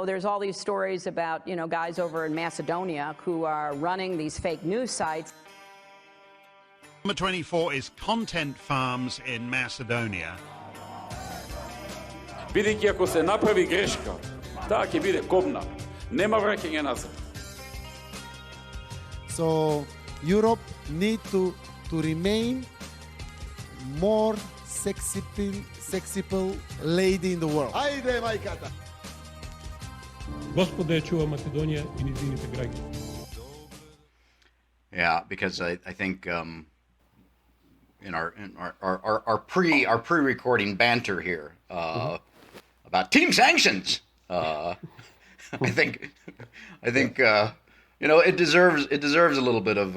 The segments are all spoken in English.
there's all these stories about, guys over in Macedonia who are running these fake news sites. Number 24 is content farms in Macedonia. Бидејќи ако се направи грешка, таа ќе биде кобна. Нема враќање назад. So Europe need to remain more sexy lady in the world. Ajde, majkata! Господа ја чува Македонија и низините граѓани. Yeah, because I think in our pre-recording banter here about team sanctions, I think it deserves a little bit of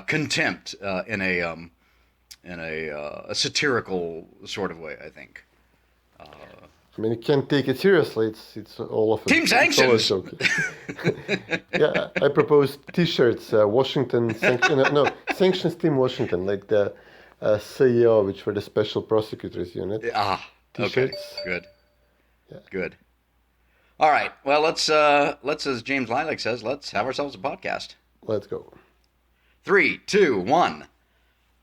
contempt in a satirical sort of way. I think. I mean, you can't take it seriously. It's all of team sanctions. Yeah, I propose T-shirts. Washington sanctions team Washington, like the CEO, which for the Special Prosecutors Unit. T-shirts. Okay, good. Yeah. Good. All right. Well, let's as James Lilac says, let's have ourselves a podcast. Let's go. 3, 2, 1.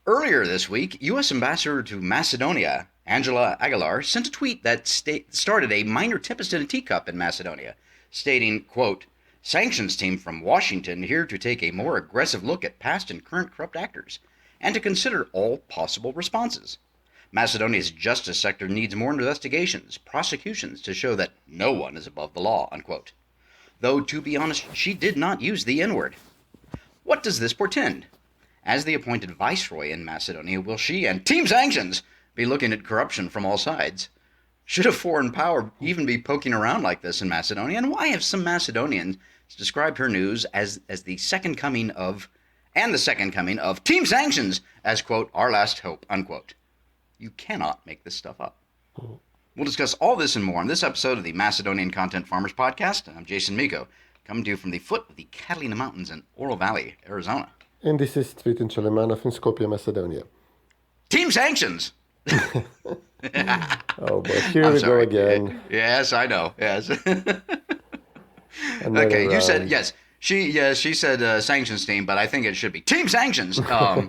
Earlier this week, U.S. Ambassador to Macedonia, Angela Aguilar, sent a tweet that started a minor tempest in a teacup in Macedonia, stating, quote, "Sanctions team from Washington here to take a more aggressive look at past and current corrupt actors, and to consider all possible responses. Macedonia's justice sector needs more investigations, prosecutions to show that no one is above the law," unquote. Though, to be honest, she did not use the N-word. What does this portend? As the appointed viceroy in Macedonia, will she and Team Sanctions be looking at corruption from all sides? Should a foreign power even be poking around like this in Macedonia? And why have some Macedonians described her news as the second coming of Team Sanctions as, quote, "our last hope," unquote? You cannot make this stuff up. We'll discuss all this and more on this episode of the Macedonian Content Farmers Podcast. I'm Jason Miko, coming to you from the foot of the Catalina Mountains in Oro Valley, Arizona. And this is Cvitin Chalemanov in Skopje, Macedonia. Team Sanctions! Oh, but here we go again. Yes, I know. Yes. Okay, you said yes. She said sanctions team, but I think it should be Team Sanctions. I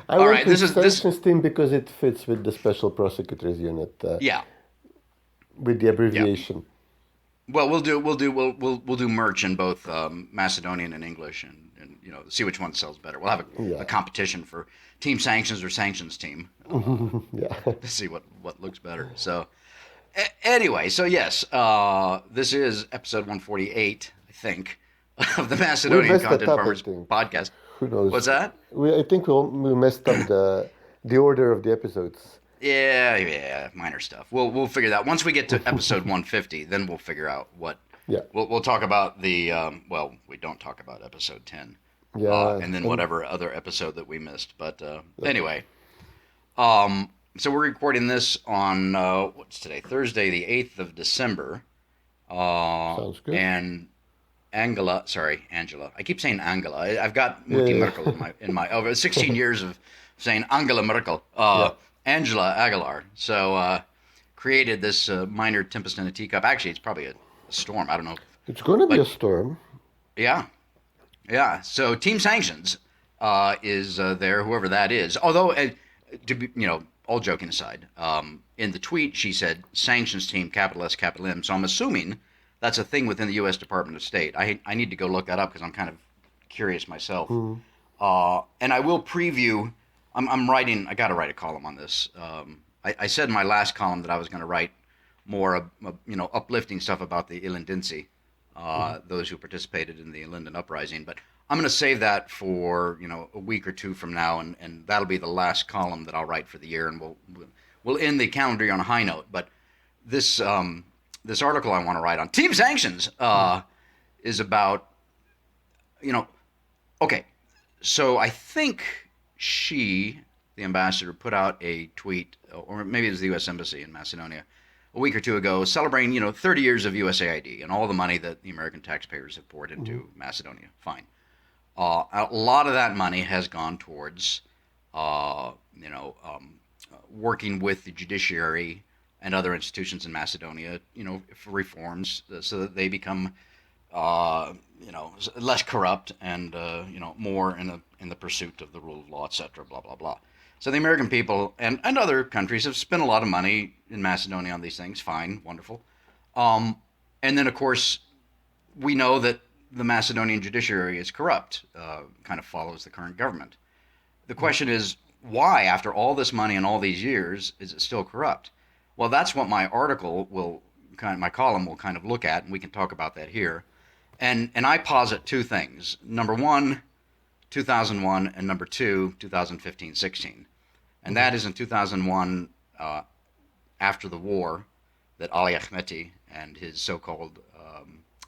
went with sanctions team because it fits with the Special Prosecutors Unit. With the abbreviation. Yeah. Well, we'll do merch in both Macedonian and English, and see which one sells better. We'll have a competition for Team Sanctions or Sanctions team. To see what looks better. So anyway, so yes, this is episode 148, I think, of the Macedonian Content Farmers Podcast. Who knows? What's that? I think we messed up the order of the episodes. Yeah, minor stuff. We'll figure that once we get to episode 150. Then we'll figure out what. Yeah. We'll talk about the we don't talk about episode 10. Yeah. And then whatever other episode that we missed. But anyway, so we're recording this on what's today? Thursday, the 8th of December. Sounds good. And Angela. I keep saying Angela. I've got Mutti Merkel in my over 16 years of saying Angela Merkel. Angela Aguilar. So created this minor tempest in a teacup. Actually, it's probably a storm. I don't know. It's going to be a storm. Yeah. So Team Sanctions is there, whoever that is. Although, to be, all joking aside, in the tweet she said Sanctions Team, capital S, capital M. So I'm assuming that's a thing within the U.S. Department of State. I need to go look that up because I'm kind of curious myself. And I will preview. I got to write a column on this. I said in my last column that I was going to write more, uplifting stuff about the Ilindinci, those who participated in the Ilinden uprising. But I'm going to save that for, a week or two from now, and that'll be the last column that I'll write for the year, and we'll end the calendar year on a high note. But this article I want to write on Team Sanctions is about, okay, so I think the ambassador, put out a tweet, or maybe it was the U.S. Embassy in Macedonia, a week or two ago, celebrating, 30 years of USAID and all the money that the American taxpayers have poured into Macedonia. Fine. A lot of that money has gone towards, working with the judiciary and other institutions in Macedonia, for reforms so that they become, less corrupt and, more in the pursuit of the rule of law, etc., blah, blah, blah. So the American people and other countries have spent a lot of money in Macedonia on these things. Fine, wonderful. And then, of course, we know that the Macedonian judiciary is corrupt, kind of follows the current government. The question is, why, after all this money and all these years, is it still corrupt? Well, that's what my article my column will kind of look at, and we can talk about that here. And I posit two things. Number one, 2001, and number two, 2015-16. And that is in 2001, after the war, that Ali Ahmeti and his so-called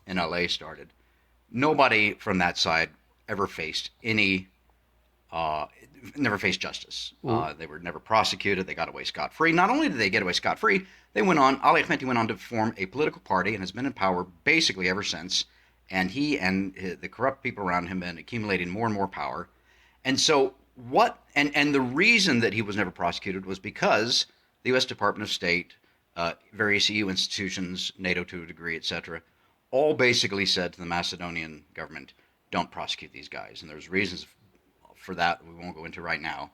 NLA started. Nobody from that side ever faced never faced justice. They were never prosecuted. They got away scot-free. Not only did they get away scot-free, Ali Ahmeti went on to form a political party and has been in power basically ever since. And he and the corrupt people around him have been accumulating more and more power. And so and the reason that he was never prosecuted was because the U.S. Department of State, various EU institutions, NATO to a degree, etc., all basically said to the Macedonian government, don't prosecute these guys. And there's reasons for that we won't go into right now.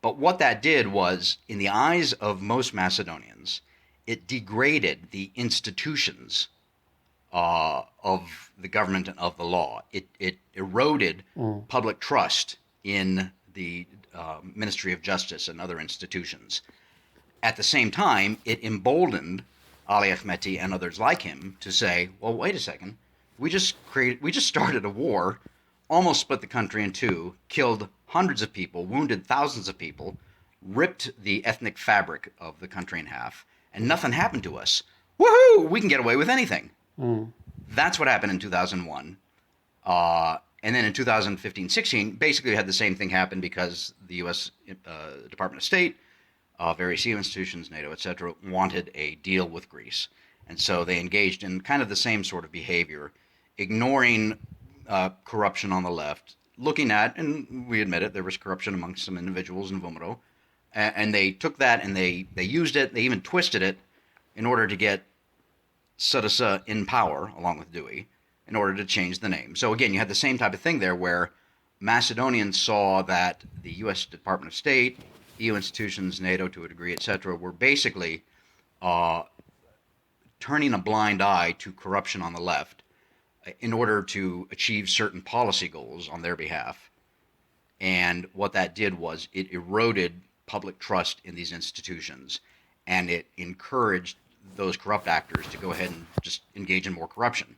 But what that did was, in the eyes of most Macedonians, it degraded the institutions of the government and of the law. It eroded public trust in the Ministry of Justice and other institutions. At the same time, it emboldened Ali Ahmeti and others like him to say, well, wait a second, we just started a war, almost split the country in two, killed hundreds of people, wounded thousands of people, ripped the ethnic fabric of the country in half, and nothing happened to us. Woohoo! We can get away with anything. That's what happened in 2001. And then in 2015-16, basically had the same thing happen because the U.S. Department of State, various EU institutions, NATO, etc., wanted a deal with Greece. And so they engaged in kind of the same sort of behavior, ignoring corruption on the left, looking at, and we admit it, there was corruption amongst some individuals in Vomero, and they took that and they used it, they even twisted it in order to get Sudasa in power, along with Dewey, in order to change the name. So again, you had the same type of thing there where Macedonians saw that the U.S. Department of State, EU institutions, NATO to a degree, etc., were basically turning a blind eye to corruption on the left in order to achieve certain policy goals on their behalf. And what that did was it eroded public trust in these institutions, and it encouraged those corrupt actors to go ahead and just engage in more corruption.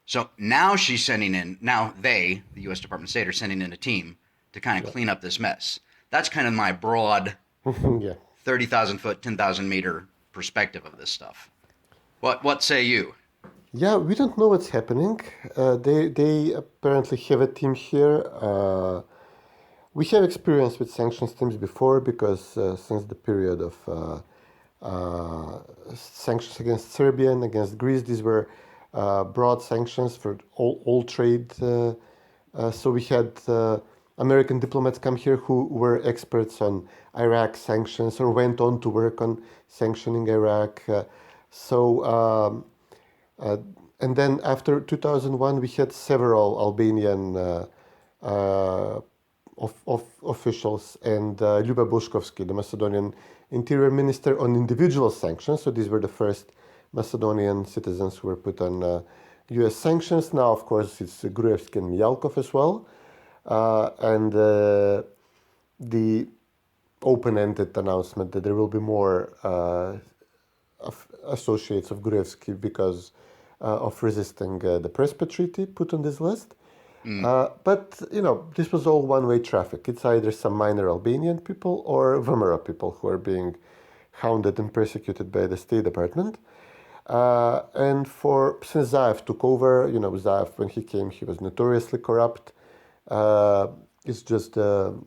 So now the U.S. Department of State, are sending in a team to kind of clean up this mess. That's kind of my broad 30,000 foot, 10,000 meter perspective of this stuff. What say you? Yeah, we don't know what's happening. They apparently have a team here. We have experience with sanctions teams before because since the period of sanctions against Serbia and against Greece, these were broad sanctions for all trade. So we had American diplomats come here who were experts on Iraq sanctions or went on to work on sanctioning Iraq. And then after 2001, we had several Albanian officials and Ljuba Boškovski, the Macedonian interior minister, on individual sanctions. So these were the first Macedonian citizens who were put on U.S. sanctions. Now, of course, it's Gruevski and Mijalkov as well. And the open-ended announcement that there will be more associates of Gruevski because of resisting the Prespa Treaty put on this list. But, this was all one-way traffic. It's either some minor Albanian people or Vomero people who are being hounded and persecuted by the State Department. And since Zaev took over, Zaev, when he came, he was notoriously corrupt. It's just the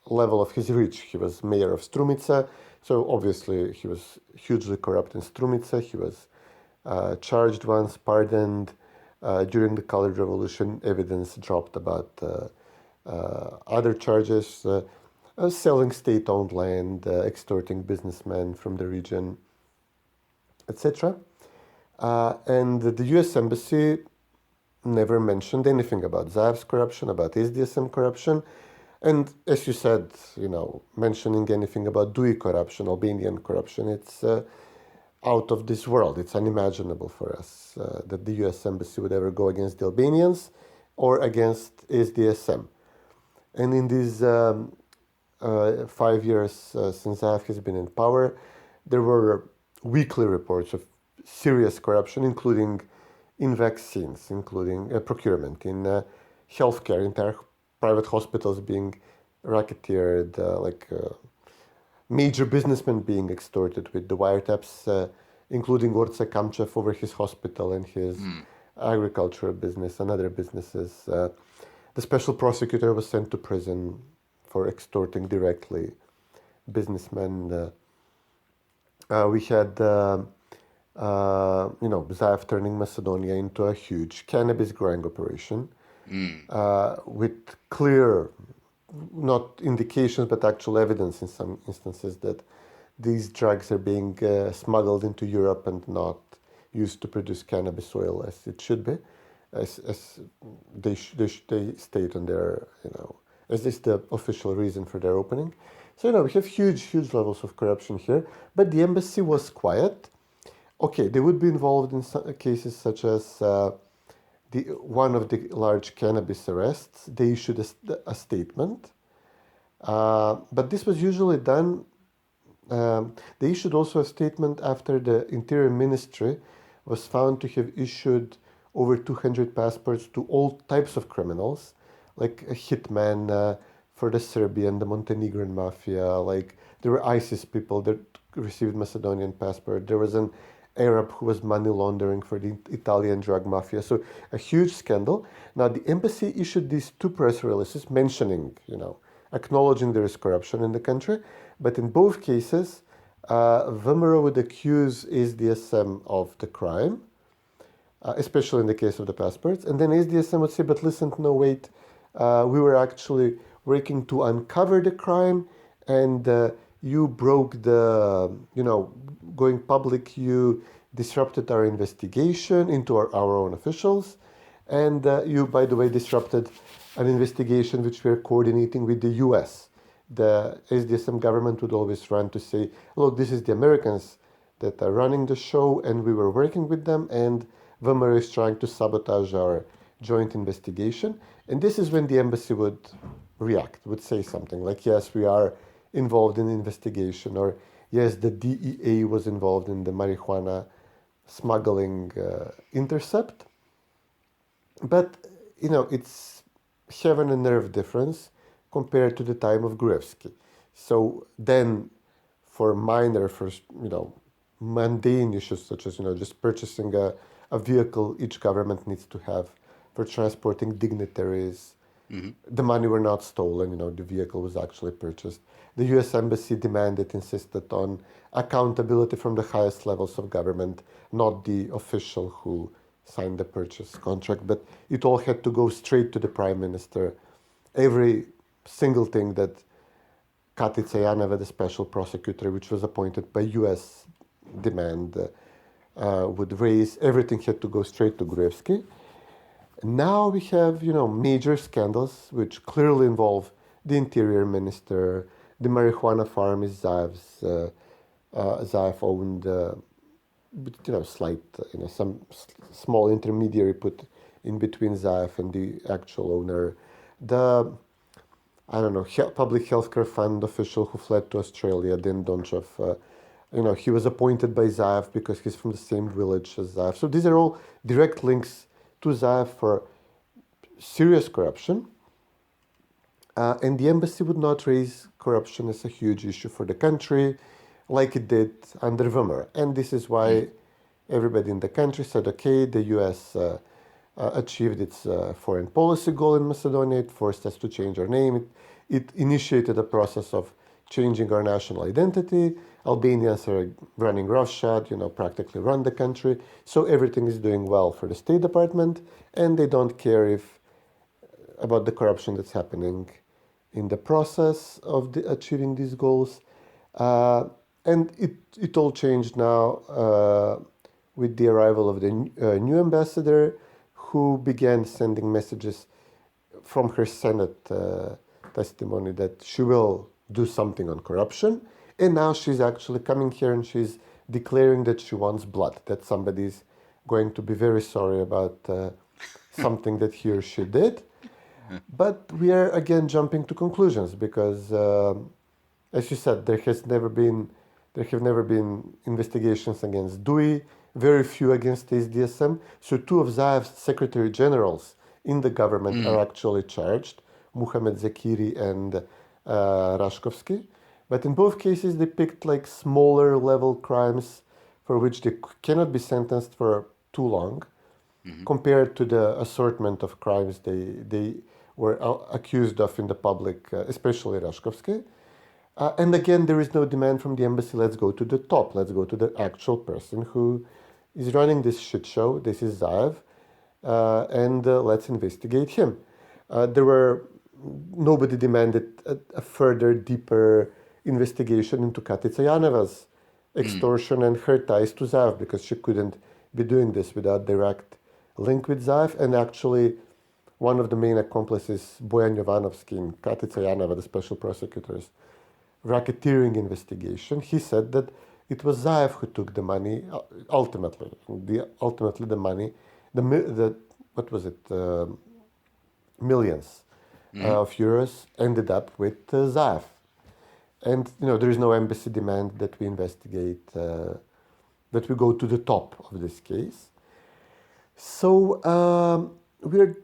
level of his reach. He was mayor of Strumica, so obviously he was hugely corrupt in Strumica. He was charged once, pardoned. During the Colored Revolution, evidence dropped about other charges, selling state-owned land, extorting businessmen from the region. etc. And the U.S. Embassy never mentioned anything about Zaev's corruption, about SDSM corruption, and as you said, mentioning anything about DUI corruption, Albanian corruption, it's out of this world. It's unimaginable for us that the U.S. Embassy would ever go against the Albanians or against SDSM. And in these 5 years since Zaev has been in power, there were weekly reports of serious corruption, including in vaccines, including procurement, in healthcare, entire private hospitals being racketeered, major businessmen being extorted with the wiretaps, including Orce Kamchev over his hospital and his agricultural business and other businesses. The special prosecutor was sent to prison for extorting directly businessmen. We had Zaev turning Macedonia into a huge cannabis growing operation with clear, not indications, but actual evidence in some instances that these drugs are being smuggled into Europe and not used to produce cannabis oil as it should be, as they state on their, as is the official reason for their opening. So, we have huge levels of corruption here, but the embassy was quiet. Okay, they would be involved in some cases such as one of the large cannabis arrests. They issued a statement, but this was usually done. They issued also a statement after the Interior Ministry was found to have issued over 200 passports to all types of criminals, like a hitman for the Serbian, the Montenegrin mafia. Like there were ISIS people that received Macedonian passport. There was an Arab who was money laundering for the Italian drug mafia. So a huge scandal. Now the embassy issued these 2 press releases mentioning, acknowledging there is corruption in the country. But in both cases, VMRO would accuse SDSM of the crime, especially in the case of the passports. And then SDSM would say, but listen, no, wait, we were actually working to uncover the crime, and you broke the, going public, you disrupted our investigation into our own officials, and you, by the way, disrupted an investigation which we are coordinating with the US. The SDSM government would always run to say, look, this is the Americans that are running the show, and we were working with them, and VMRO is trying to sabotage our joint investigation. And this is when the embassy would react, would say something like, yes, we are involved in investigation, or yes, the DEA was involved in the marijuana smuggling intercept. But, it's heaven and earth difference compared to the time of Gruevski. So then for minor, mundane issues such as, just purchasing a vehicle each government needs to have for transporting dignitaries, the money were not stolen, the vehicle was actually purchased. The U.S. Embassy insisted on accountability from the highest levels of government, not the official who signed the purchase contract, but it all had to go straight to the Prime Minister. Every single thing that Katica Janeva, the special prosecutor, which was appointed by U.S. demand, would raise, everything had to go straight to Gruevski. Now we have, major scandals which clearly involve the Interior Minister. The marijuana farm is Zaev's. Zaev owned, slight, some small intermediary put in between Zaev and the actual owner. The, public healthcare fund official who fled to Australia, Din Donchev, he was appointed by Zaev because he's from the same village as Zaev. So these are all direct links to Zaev for serious corruption. And the embassy would not raise corruption as a huge issue for the country like it did under VMRO. And this is why everybody in the country said, okay, the US achieved its foreign policy goal in Macedonia. It forced us to change our name. It initiated a process of changing our national identity. Albanians are running roughshod, practically run the country. So everything is doing well for the State Department, and they don't care about the corruption that's happening in the process of achieving these goals. And it all changed now with the arrival of the new ambassador, who began sending messages from her Senate testimony that she will do something on corruption. And now she's actually coming here and she's declaring that she wants blood, that somebody's going to be very sorry about something that he or she did. But we are again jumping to conclusions because, as you said, there have never been investigations against Dewey, very few against SDSM. So two of Zaev's secretary generals in the government are actually charged, Muhammad Zakiri and Rashkovsky. But in both cases, they picked like smaller level crimes for which they cannot be sentenced for too long, compared to the assortment of crimes they were accused of in the public, especially Rashkovsky. And again, there is no demand from the embassy, let's go to the top, let's go to the actual person who is running this shit show, this is Zaev, and let's investigate him. Nobody demanded a further, deeper investigation into Katica Yaneva's extortion and her ties to Zaev, because she couldn't be doing this without direct link with Zaev. And actually, one of the main accomplices, Bojan Jovanovski, in Katica Janeva, the special prosecutor's racketeering investigation, he said that it was Zaev who took the money, ultimately the money, millions of euros ended up with Zaev. And, there is no embassy demand that we investigate, that we go to the top of this case. So we're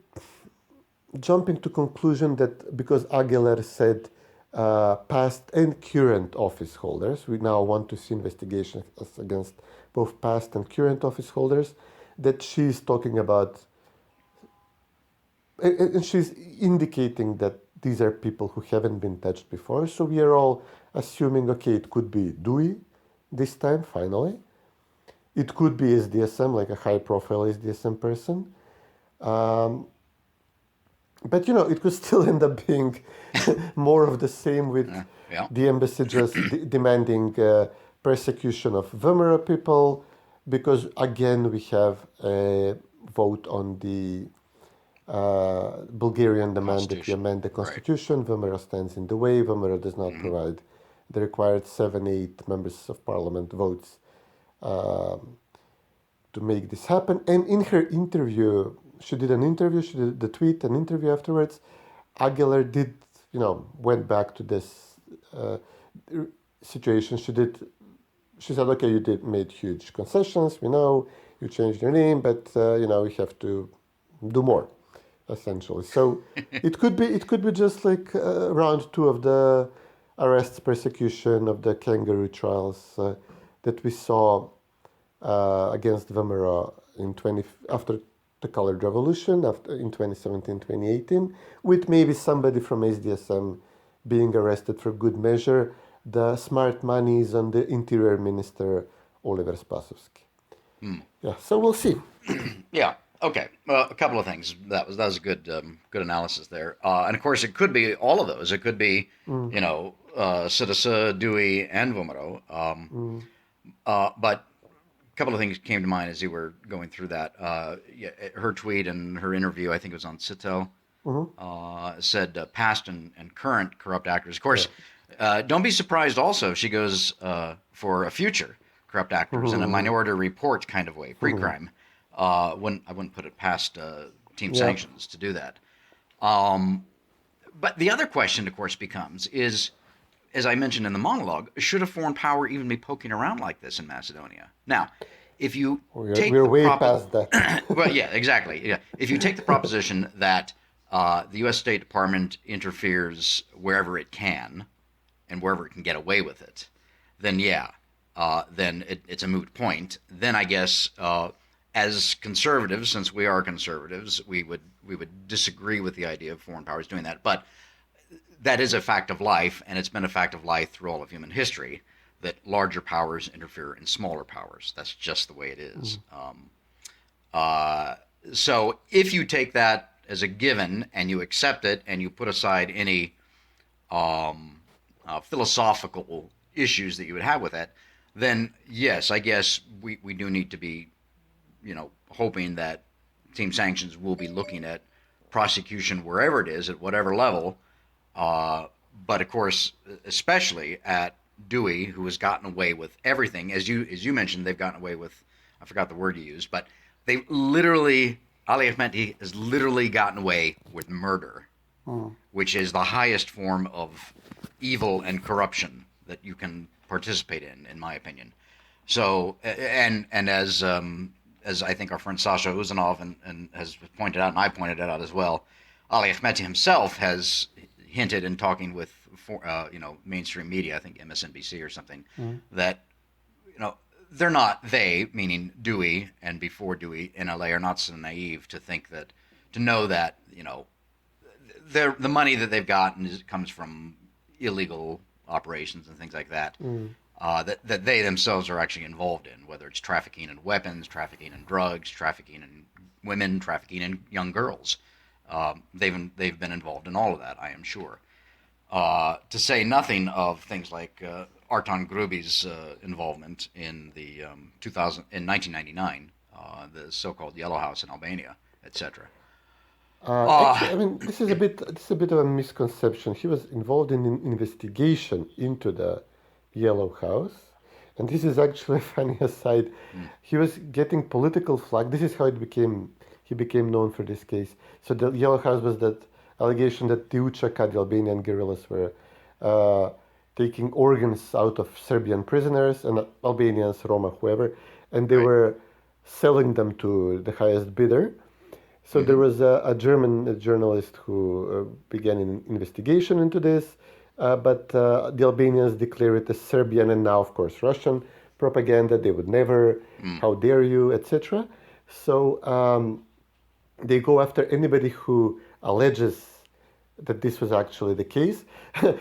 jumping to conclusion that because Aguilar said past and current office holders, we now want to see investigations against both past and current office holders, that she's talking about, and she's indicating that these are people who haven't been touched before. So we are all assuming, okay, it could be Dewey this time, finally. It could be SDSM, like a high-profile SDSM person. But, it could still end up being more of the same with the embassy just demanding persecution of VMRO people, because, again, we have a vote on the Bulgarian demand that we amend the constitution. Right. VMRO stands in the way. VMRO does not provide the required 7-8 members of parliament votes to make this happen. And in her interview, she did the tweet, an interview afterwards. Aguilar did, went back to this situation. She said, okay, you made huge concessions. We know you changed your name, but, we have to do more, essentially. So it could be just like round two of the arrests, persecution of the kangaroo trials that we saw against VMRO after the Colored Revolution, in 2017, 2018, with maybe somebody from SDSM being arrested for good measure. The smart money is on the Interior Minister, Oliver Spasovski. Yeah, so we'll see. Yeah. Okay. Well, a couple of things. That was a good analysis there. And of course, it could be all of those. It could be, Citisa, Dewey, and VMRO. But a couple of things came to mind as you were going through that. Her tweet and her interview, I think it was on Citel, said past and current corrupt actors. Of course, don't be surprised also if she goes for a future corrupt actors in a minority report kind of way, pre-crime. I wouldn't put it past Team Sanctions to do that. But the other question, of course, becomes is, as I mentioned in the monologue, should a foreign power even be poking around like this in Macedonia? Now, if you we're way past that. Well, yeah, exactly. Yeah, if you take the proposition that the U.S. State Department interferes wherever it can and wherever it can get away with it, then then it's a moot point. Then I guess as conservatives, since we are conservatives, we would disagree with the idea of foreign powers doing that. But that is a fact of life, and it's been a fact of life through all of human history, that larger powers interfere in smaller powers. That's just the way it is. So if you take that as a given and you accept it and you put aside any philosophical issues that you would have with that, then yes, I guess we do need to be, hoping that Team Sanctions will be looking at prosecution wherever it is, at whatever level. But of course, especially at Dewey, who has gotten away with everything. As you mentioned, they've gotten away with, I forgot the word you used, but they literally, Ali Ahmeti has literally gotten away with murder, which is the highest form of evil and corruption that you can participate in my opinion. So, and as I think our friend Sasha Uzanov and has pointed out, and I pointed it out as well, Ali Ahmeti himself has hinted in talking with mainstream media, I think MSNBC or something, that they're not, they meaning Dewey and before Dewey in LA, are not so naive to think that, to know that the money that they've gotten comes from illegal operations and things like that. That they themselves are actually involved in, whether it's trafficking in weapons, trafficking in drugs, trafficking in women, trafficking in young girls. They've been involved in all of that, I am sure. To say nothing of things like Artan Grubi's involvement in the 1999, the so-called Yellow House in Albania, etc. Actually, I mean, this is a bit of a misconception. He was involved in an investigation into the Yellow House, and this is actually a funny aside. He was getting political flack. This is how he became known for this case. So the Yellow House was that allegation that the Učaka, the Albanian guerrillas, were taking organs out of Serbian prisoners and Albanians, Roma, whoever, and they were selling them to the highest bidder. So there was a German journalist who began an investigation into this, but the Albanians declare it as Serbian and now, of course, Russian propaganda. They would never, how dare you, etc. So they go after anybody who alleges that this was actually the case.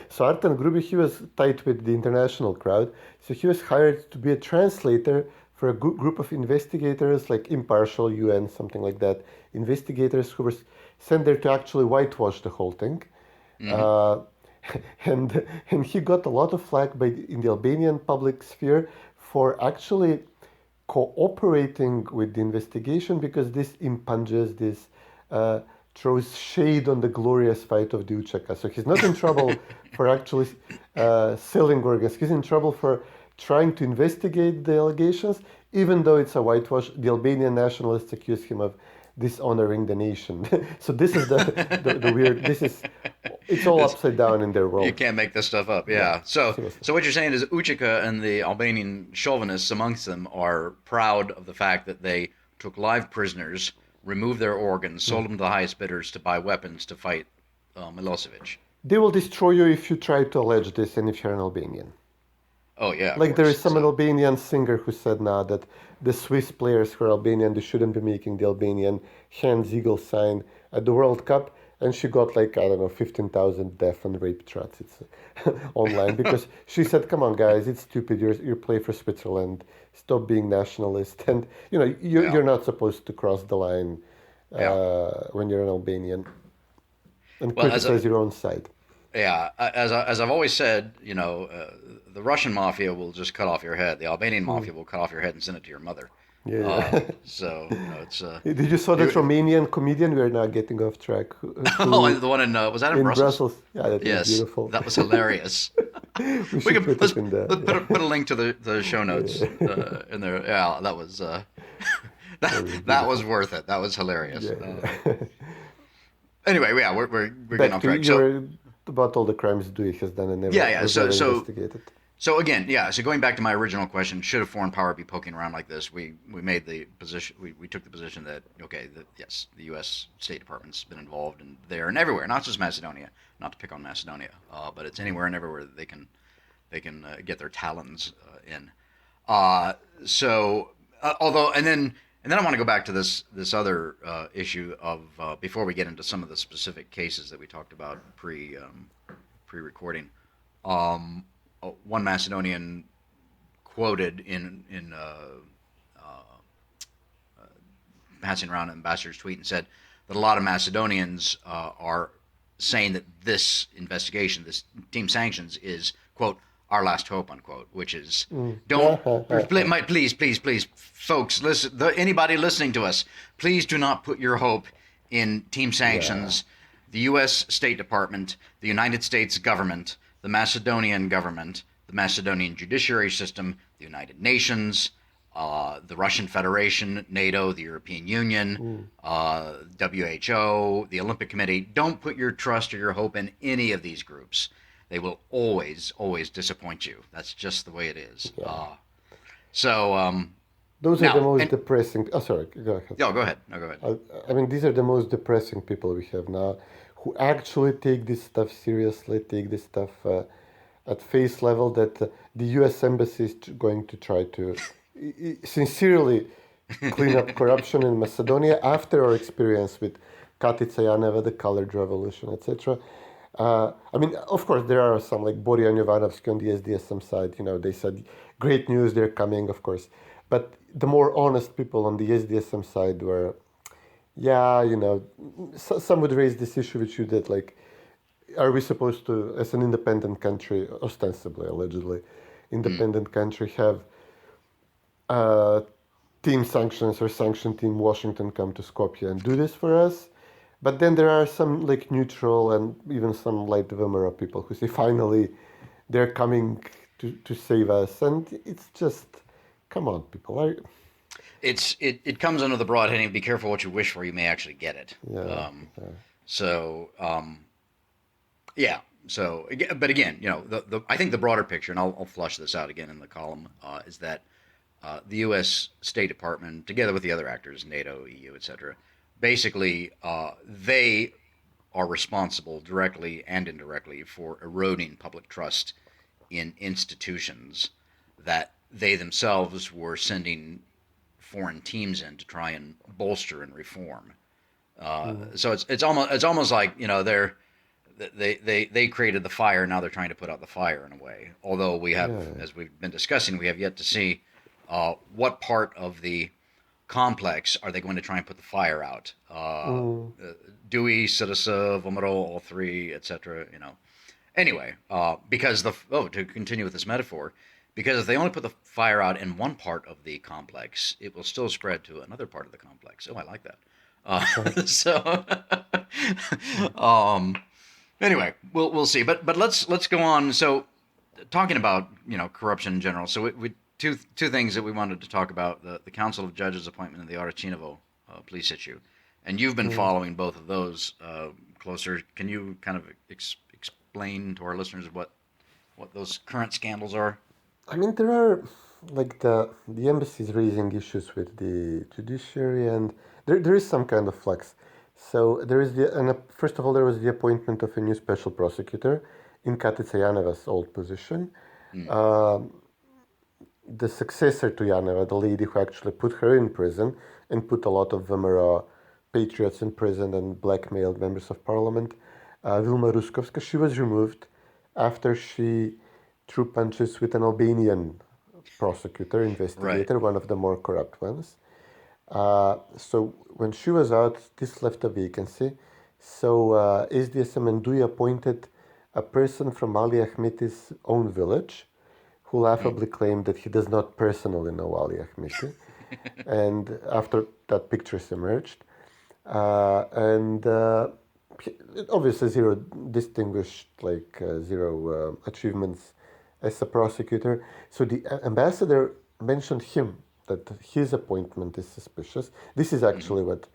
So Artan Grubi, he was tight with the international crowd, so he was hired to be a translator for a group of investigators, like impartial UN, something like that, investigators who were sent there to actually whitewash the whole thing. And he got a lot of flack in the Albanian public sphere for actually cooperating with the investigation, because this impinges, this throws shade on the glorious fight of the Učaka. So he's not in trouble for actually selling organs. He's in trouble for trying to investigate the allegations, even though it's a whitewash. The Albanian nationalists accuse him of dishonoring the nation. So this is the weird. It's all upside down in their world. You can't make this stuff up. Yeah. So what you're saying is Učaka and the Albanian chauvinists amongst them are proud of the fact that they took live prisoners, removed their organs, sold them to the highest bidders to buy weapons to fight Milosevic. They will destroy you if you try to allege this, and if you're an Albanian. Oh yeah. Like there is some Albanian singer who said now that the Swiss players who are Albanian, they shouldn't be making the Albanian hands eagle sign at the World Cup, and she got 15,000 death and rape threats. It's online because she said, "Come on, guys, it's stupid. You play for Switzerland. Stop being nationalist, and you're not supposed to cross the line when you're an Albanian and criticize your own side." Yeah, as I've always said, the Russian mafia will just cut off your head. The Albanian mafia will cut off your head and send it to your mother. Yeah. So it's. Did you saw that Romanian comedian? We are now getting off track. The one in was that in Brussels? Yeah, that was beautiful. That was hilarious. we can put a link to the show notes in there. Yeah, that was that was worth it. That was hilarious. Yeah. Anyway, yeah, we're getting off track. So about all the crimes Dewey has done and never investigated. So again, so going back to my original question, should a foreign power be poking around like this? We made the position. We took the position that yes, the U.S. State Department's been involved in there and everywhere, not just Macedonia. Not to pick on Macedonia, but it's anywhere and everywhere that they can get their talons in. Although and then I want to go back to this other issue of before we get into some of the specific cases that we talked about pre-recording. One Macedonian quoted in passing around an ambassador's tweet and said that a lot of Macedonians are saying that this investigation, this Team Sanctions, is, quote, our last hope, unquote, which is please, folks, listen, anybody listening to us, please do not put your hope in Team Sanctions, the U.S. State Department, the United States government, the Macedonian government, the Macedonian judiciary system, the United Nations, the Russian Federation, NATO, the European Union, WHO, the Olympic Committee. Don't put your trust or your hope in any of these groups. They will always, always disappoint you. That's just the way it is. Yeah. Those are the most depressing. Oh, sorry. Go ahead. No, go ahead. No, go ahead. I mean, these are the most depressing people we have now, who actually take this stuff seriously, take this stuff at face level. That the U.S. Embassy is going to try to sincerely clean up corruption in Macedonia after our experience with Katica Janeva, the Colored Revolution, etc. I mean, of course, there are some like Borjan Jovanovski on the SDSM side. They said, great news, they're coming, of course. But the more honest people on the SDSM side were, some would raise this issue with you that, like, are we supposed to, as an independent country, ostensibly, allegedly, independent country, have Team Sanctions or Sanction Team Washington come to Skopje and do this for us? But then there are some like neutral and even some light Vemera people who say finally they're coming to save us, and it's just, come on, people. It comes under the broad heading: be careful what you wish for, you may actually get it. But again, I think the broader picture, and I'll flush this out again in the column, is that the U.S. State Department, together with the other actors, NATO, EU, etc., basically, they are responsible directly and indirectly for eroding public trust in institutions that they themselves were sending foreign teams in to try and bolster and reform. So it's almost like they created the fire, now they're trying to put out the fire in a way. Although we have, as we've been discussing, we have yet to see what part of the complex are they going to try and put the fire out? Dewey, Citisa, Vomero, all three, etc. Anyway, because to continue with this metaphor, because if they only put the fire out in one part of the complex, it will still spread to another part of the complex. Oh, I like that. Anyway, we'll see. But let's go on. So, talking about corruption in general. So we two things that we wanted to talk about: the Council of Judges appointment and the Arachinovo police issue. And you've been following both of those closer. Can you kind of explain to our listeners what those current scandals are? I mean, there are like the embassy is raising issues with the judiciary, and there is some kind of flux. So there is first of all, there was the appointment of a new special prosecutor in Katica Janeva's old position. The successor to Janeva, the lady who actually put her in prison and put a lot of Vemera patriots in prison and blackmailed members of parliament, Vilma Ruskovska, she was removed after she threw punches with an Albanian prosecutor, investigator, one of the more corrupt ones. So when she was out, this left a vacancy. So SDSM and DUI appointed a person from Ali Ahmeti's own village, who laughably claimed that he does not personally know Ali Ahmeti. And after that, pictures emerged. Obviously zero distinguished, zero achievements as a prosecutor. So the ambassador mentioned him, that his appointment is suspicious. This is actually what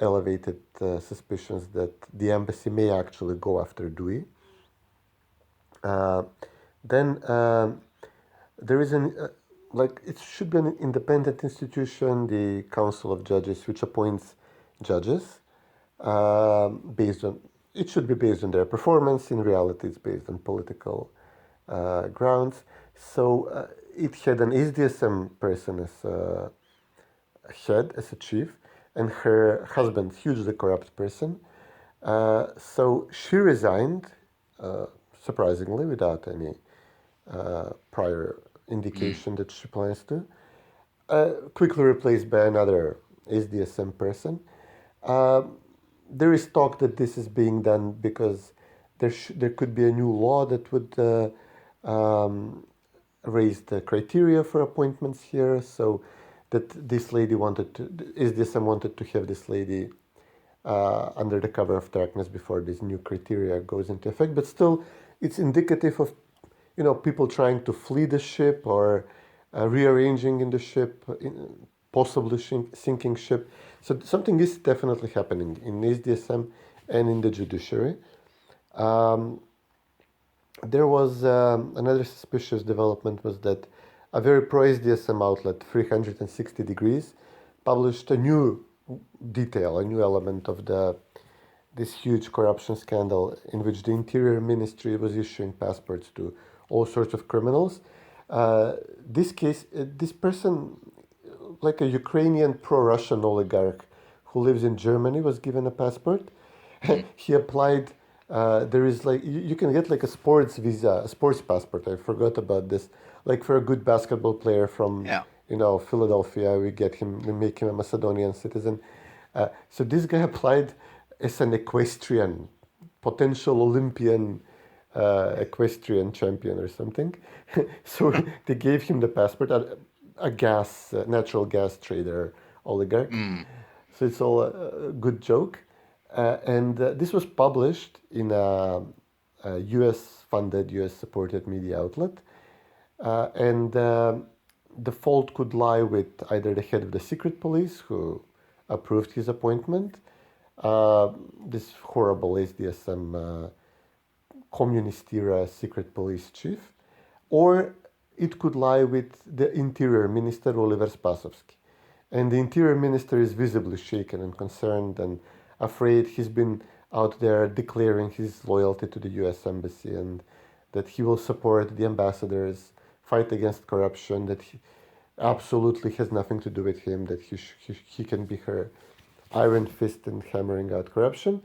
elevated suspicions that the embassy may actually go after DUI. Then there is it should be an independent institution, the Council of Judges, which appoints judges it should be based on their performance. In reality, it's based on political grounds. So it had an SDSM person as a head, as a chief, and her husband, hugely corrupt person. So she resigned, surprisingly, without any prior indication that she plans to, quickly replaced by another SDSM person. There is talk that this is being done because there could be a new law that would raised the criteria for appointments here, so that this lady SDSM wanted to have this lady under the cover of darkness before this new criteria goes into effect. But still, it's indicative of, people trying to flee the ship or rearranging in the ship, possibly sinking ship. So something is definitely happening in SDSM and in the judiciary. There was another suspicious development was that a very pro-SDSM outlet, 360 Degrees, published a new detail, a new element of this huge corruption scandal in which the Interior Ministry was issuing passports to all sorts of criminals. This person, like a Ukrainian pro-Russian oligarch who lives in Germany, was given a passport. He applied. There is you can get like a sports visa, a sports passport. I forgot about this. Like for a good basketball player from Philadelphia, we make him a Macedonian citizen. So this guy applied as an equestrian, potential Olympian equestrian champion or something. So they gave him the passport, a natural gas trader oligarch. So it's all a good joke. And this was published in a US-funded, US-supported media outlet. And the fault could lie with either the head of the secret police, who approved his appointment, this horrible SDSM communist-era secret police chief, or it could lie with the Interior Minister, Oliver Spasovsky. And the Interior Minister is visibly shaken and concerned and afraid. He's been out there declaring his loyalty to the US Embassy and that he will support the ambassadors, fight against corruption, that he absolutely has nothing to do with him, that he can be her iron fist in hammering out corruption.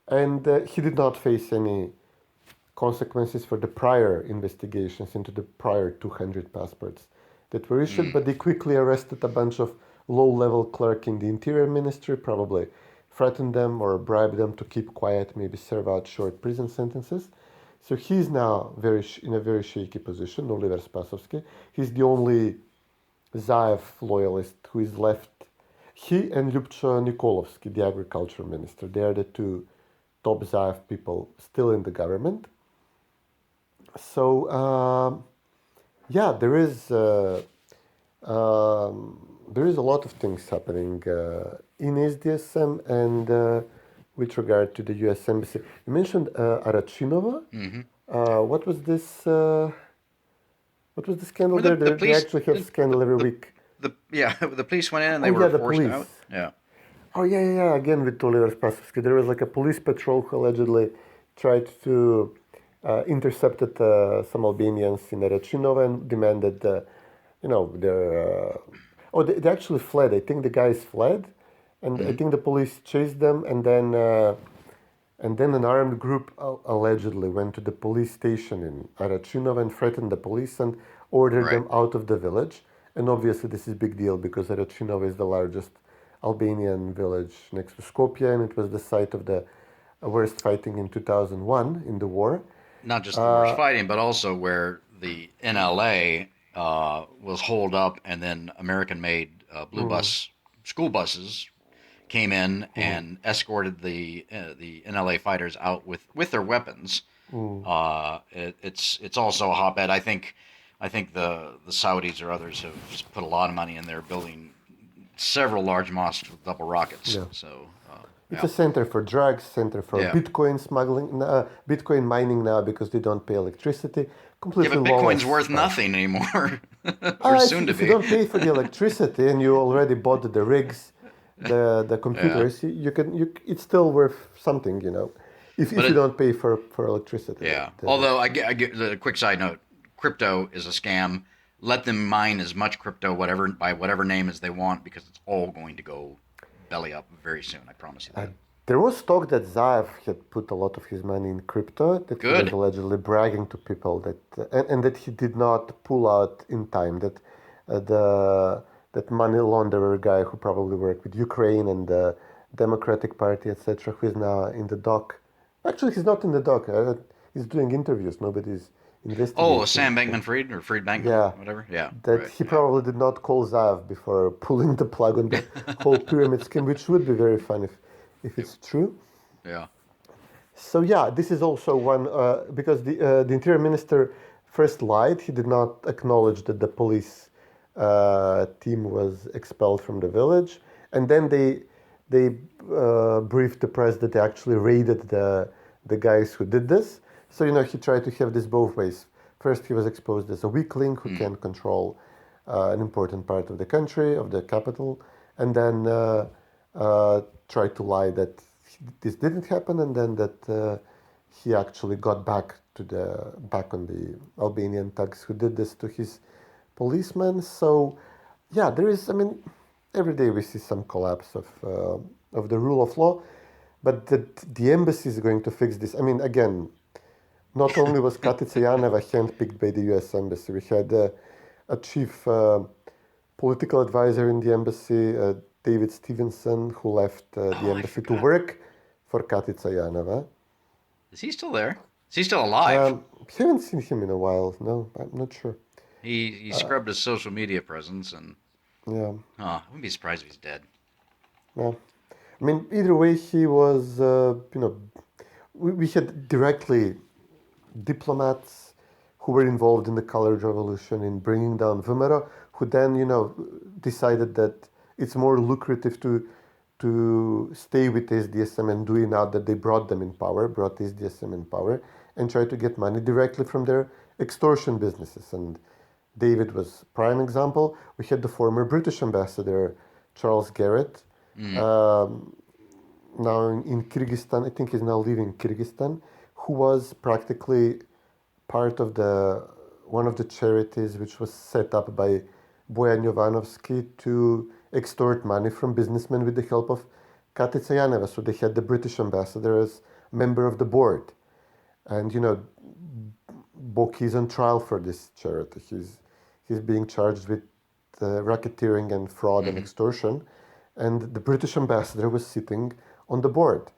And he did not face any consequences for the prior investigations into the prior 200 passports that were issued, but they quickly arrested a bunch of low-level clerk in the Interior Ministry, probably threatened them or bribed them to keep quiet, maybe serve out short prison sentences. So he's now in a very shaky position, Oliver Spasovsky. He's the only Zaev loyalist who is left. He and Lyubcho Nikolovsky, the agriculture minister, they are the two top Zaev people still in the government. So, there is a lot of things happening in SDSM and with regard to the U.S. Embassy. You mentioned Arachinova. What was this? What was the scandal there? They actually have scandal every week. The police went in and they were forced out. Yeah. Oh, yeah. Again, with Oliver Spasovsky. There was like a police patrol who allegedly tried to intercepted some Albanians in Arachinova and demanded, they actually fled. I think the guys fled, and I think the police chased them, and then an armed group allegedly went to the police station in Arachinova and threatened the police and ordered them out of the village. And obviously this is a big deal because Arachinova is the largest Albanian village next to Skopje, and it was the site of the worst fighting in 2001 in the war. Not just the worst fighting, but also where the NLA was holed up, and then American-made blue bus school buses came in and escorted the NLA fighters out with their weapons. It's also a hotbed. I think the Saudis or others have put a lot of money in there building several large mosques with double rockets. Yeah. So. It's a center for drugs, center for Bitcoin smuggling, Bitcoin mining now because they don't pay electricity. Completely but Bitcoin's worth nothing anymore, or soon to be. If you don't pay for the electricity and you already bought the rigs, the computers, it's still worth something, if you don't pay for electricity. Yeah. Although I get a quick side note, crypto is a scam. Let them mine as much crypto, by whatever name as they want, because it's all going to go belly up very soon, I promise you that. There was talk that Zaev had put a lot of his money in crypto, that he was allegedly bragging to people that, and that he did not pull out in time, that that money launderer guy who probably worked with Ukraine and the Democratic Party, etc., who is now in the dock. Actually, he's not in the dock. He's doing interviews. Nobody's investigation. Oh, Sam Bankman-Fried or Fried Bankman, Yeah. whatever. Yeah. That right, he yeah. probably did not call Zav before pulling the plug on the whole pyramid scheme, which would be very fun if it's true. Yeah. So yeah, this is also one because the interior minister first lied. He did not acknowledge that the police team was expelled from the village, and then they briefed the press that they actually raided the guys who did this. So he tried to have this both ways. First, he was exposed as a weakling who can control an important part of the country, of the capital, and then tried to lie that this didn't happen, and then that he actually got back on the Albanian thugs who did this to his policemen. So, yeah, there is. I mean, every day we see some collapse of the rule of law, but the embassy is going to fix this. I mean, again, not only was Katica Janeva handpicked by the U.S. embassy, we had a chief political advisor in the embassy, David Stevenson, who left the embassy to work for Katica Janeva. Is he still there? Is he still alive? Haven't seen him in a while. No, I'm not sure. He scrubbed his social media presence, and Yeah. I wouldn't be surprised if he's dead. Yeah. I mean, either way, he was, we had directly diplomats who were involved in the Colored Revolution in bringing down Vumero, who then, decided that it's more lucrative to stay with SDSM and do it now that they brought SDSM in power, and try to get money directly from their extortion businesses. And David was prime example. We had the former British ambassador, Charles Garrett, now in Kyrgyzstan. I think he's now living in Kyrgyzstan, who was practically part of one of the charities which was set up by Bojan Jovanovski to extort money from businessmen with the help of Katica Janeva. So they had the British ambassador as member of the board. And, Boki is on trial for this charity. He's being charged with racketeering and fraud and extortion. And the British ambassador was sitting on the board.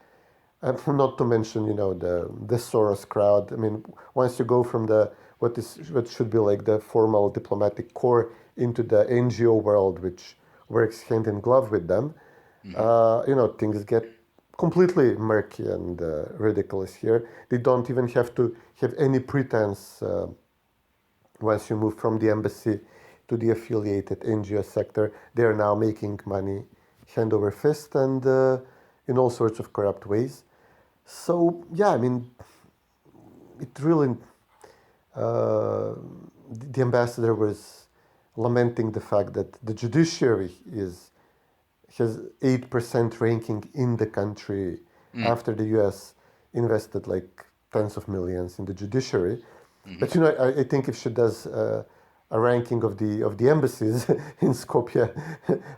Not to mention, the Soros crowd. I mean, once you go from what should be like the formal diplomatic corps into the NGO world, which works hand in glove with them, things get completely murky and ridiculous here. They don't even have to have any pretense once you move from the embassy to the affiliated NGO sector. They are now making money hand over fist and in all sorts of corrupt ways. So, yeah, I mean, it really, the ambassador was lamenting the fact that the judiciary has 8% ranking in the country after the US invested like tens of millions in the judiciary. But I think if she does a ranking of the embassies in Skopje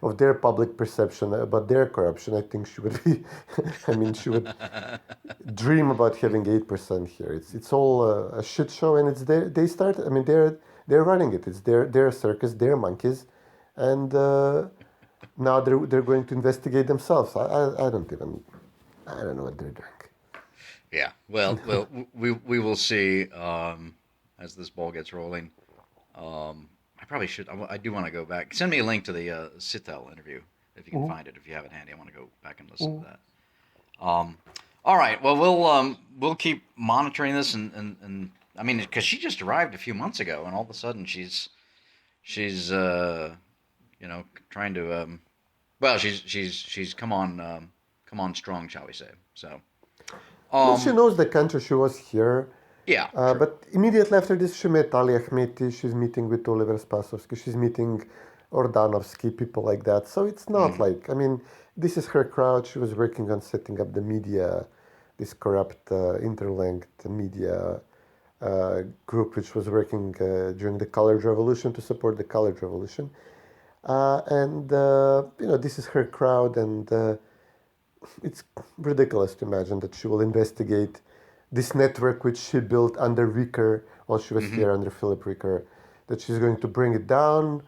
of their public perception about their corruption, I think she would be. I mean, she would dream about having 8% here. It's all a shit show, and it's there. They start. I mean, they're running it. It's their circus, their monkeys, and now they're going to investigate themselves. I don't know what they're doing. Yeah. Well, we will see as this ball gets rolling. I probably should. I do want to go back. Send me a link to the Sitel interview if you can find it. If you have it handy, I want to go back and listen to that. All right. Well, we'll keep monitoring this, and I mean, because she just arrived a few months ago, and all of a sudden she's trying to she's come on strong, shall we say? So. Well, she knows the country. She was here. Yeah. Sure. But immediately after this, she met Ali Ahmeti. She's meeting with Oliver Spasovsky. She's meeting Ordanovsky, people like that. So it's not like, I mean, this is her crowd. She was working on setting up the media, this corrupt, interlinked media group, which was working during the Colored Revolution to support the Colored Revolution. This is her crowd, and it's ridiculous to imagine that she will investigate this network which she built under Ricker while she was here under Philip Ricker, that she's going to bring it down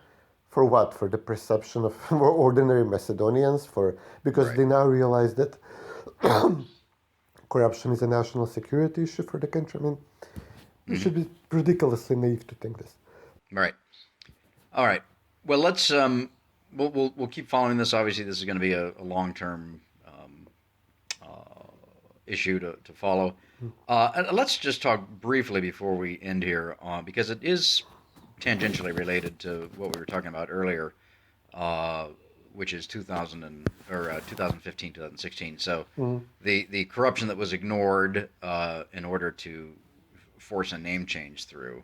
for what? For the perception of more ordinary Macedonians, because they now realize that corruption is a national security issue for the country. I mean, You should be ridiculously naive to think this. Right. All right. Well, let's we'll keep following this. Obviously, this is going to be a long-term issue to follow. And let's just talk briefly before we end here, because it is tangentially related to what we were talking about earlier, which is 2015, 2016. So the corruption that was ignored in order to force a name change through.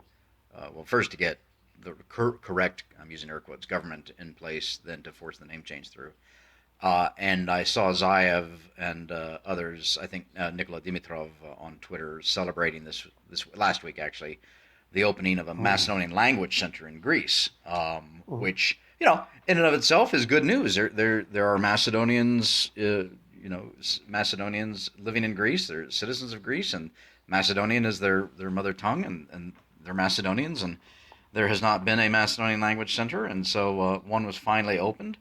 Well, first to get the correct, I'm using air quotes, government in place, then to force the name change through. And I saw Zaev and others, I think Nikola Dimitrov on Twitter, celebrating this last week, actually, the opening of a Macedonian language center in Greece, which, in and of itself is good news. There are Macedonians, Macedonians living in Greece. They're citizens of Greece, and Macedonian is their mother tongue, and they're Macedonians, and there has not been a Macedonian language center, and so one was finally opened.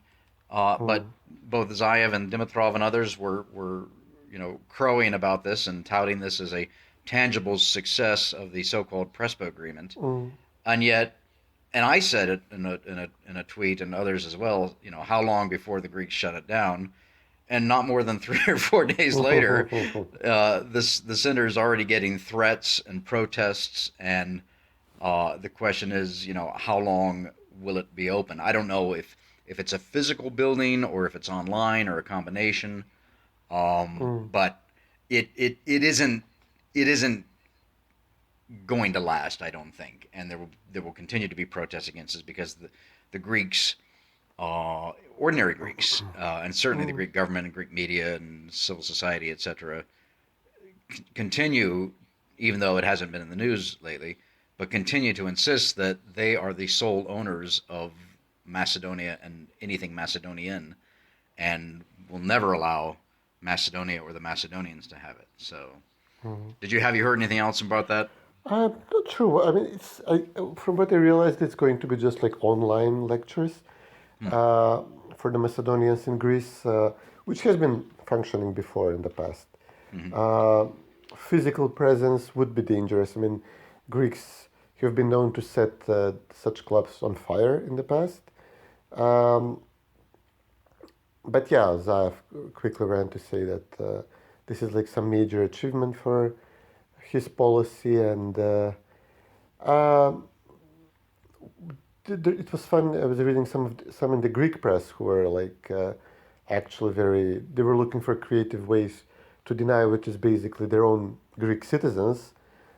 But both Zaev and Dimitrov and others were crowing about this and touting this as a tangible success of the so-called Prespa agreement. And yet, and I said it in a tweet, and others as well, how long before the Greeks shut it down? And not more than 3 or 4 days later, the center is already getting threats and protests, and the question is, how long will it be open? I don't know if it's a physical building or if it's online or a combination, but it isn't going to last, I don't think, and there will continue to be protests against this because the Greeks, ordinary Greeks, and certainly the Greek government and Greek media and civil society, etc., continue, even though it hasn't been in the news lately, but continue to insist that they are the sole owners of Macedonia and anything Macedonian, and will never allow Macedonia or the Macedonians to have it. So, have you heard anything else about that? I'm not sure. I mean, from what I realized, it's going to be just like online lectures for the Macedonians in Greece, which has been functioning before in the past. Physical presence would be dangerous. I mean, Greeks have been known to set such clubs on fire in the past. But yeah, Zaev quickly ran to say that this is like some major achievement for his policy, and it was fun. I was reading some in the Greek press who were like actually they were looking for creative ways to deny, which is basically their own Greek citizens,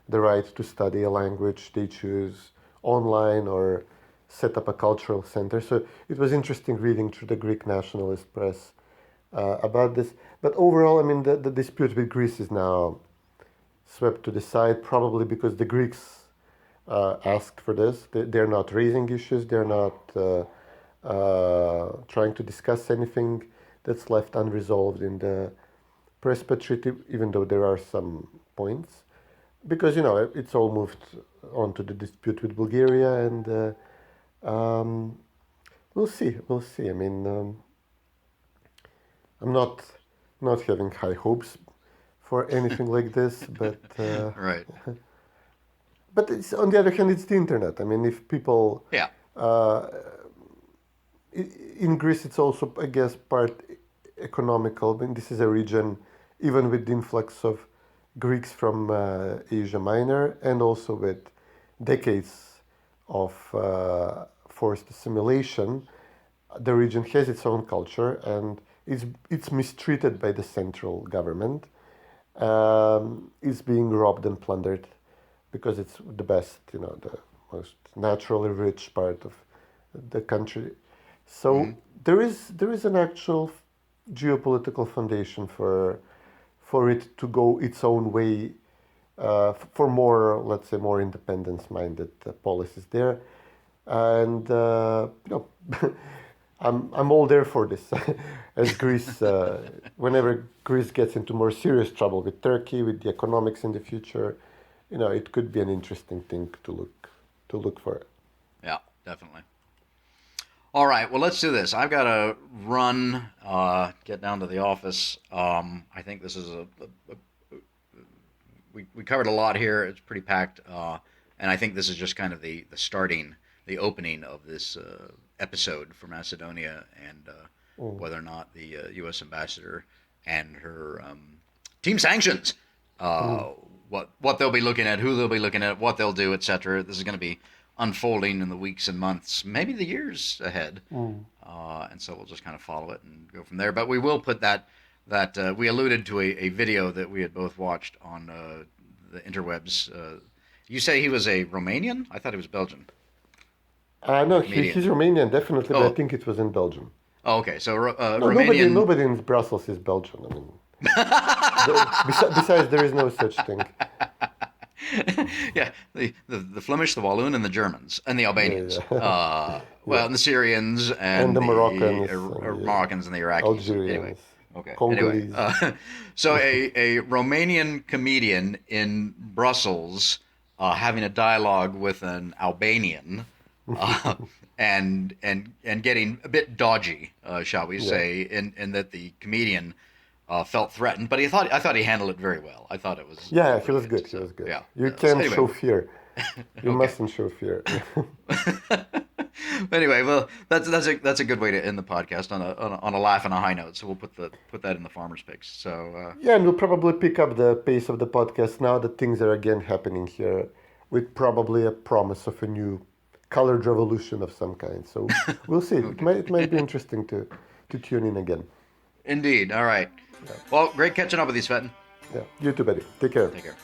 the right to study a language they choose online or set up a cultural center. So it was interesting reading through the Greek nationalist press about this. But overall, I mean, the dispute with Greece is now swept to the side, probably because the Greeks asked for this. They're not raising issues. They're not trying to discuss anything that's left unresolved in the Prespa Treaty, even though there are some points. Because, it's all moved on to the dispute with Bulgaria, and we'll see. I mean, I'm not having high hopes for anything like this, but Right. But it's, on the other hand, it's the internet. I mean, if people in Greece, it's also, I guess, part economical. I mean, this is a region, even with the influx of Greeks from Asia Minor, and also with decades of forced assimilation, the region has its own culture, and it's mistreated by the central government. It's being robbed and plundered because it's the best, the most naturally rich part of the country. So there is an actual geopolitical foundation for it to go its own way, for more, let's say, more independence-minded policies there, and I'm all there for this. As Greece, whenever Greece gets into more serious trouble with Turkey, with the economics in the future, it could be an interesting thing to look for. Yeah, definitely. All right, well, let's do this. I've got to run, get down to the office. I think this is a we covered a lot here. It's pretty packed, and I think this is just kind of the opening of this episode for Macedonia, and whether or not the U.S. ambassador and her team Sanctions, what they'll be looking at, who they'll be looking at, what they'll do, etc. This is going to be unfolding in the weeks and months, maybe the years ahead, and so we'll just kind of follow it and go from there. But we will put that we alluded to a video that we had both watched on the interwebs. You say he was a Romanian? I thought he was Belgian. No, he's Romanian, definitely, but I think it was in Belgium. Oh, okay. So Romanian... Nobody in Brussels is Belgian. I mean, besides, there is no such thing. Yeah, the Flemish, the Walloon, and the Germans, and the Albanians. And the Syrians, and the Moroccans. Moroccans and the Iraqis. Algerians. Anyway. Okay. Congolese. Anyway, so a Romanian comedian in Brussels having a dialogue with an Albanian, and getting a bit dodgy, shall we say, in that the comedian felt threatened, but I thought he handled it very well. I thought it was he was good. He was good. Yeah. You can't show fear. You mustn't show fear. Anyway, well, that's a good way to end the podcast on a laugh and a high note. So we'll put that in the farmer's picks. So and we'll probably pick up the pace of the podcast now that things are again happening here, with probably a promise of a new colored revolution of some kind. So we'll see. Okay. It might be interesting to tune in again. Indeed. All right. Yeah. Well, great catching up with you, Svetlin. Yeah. You too, buddy. Take care. Take care.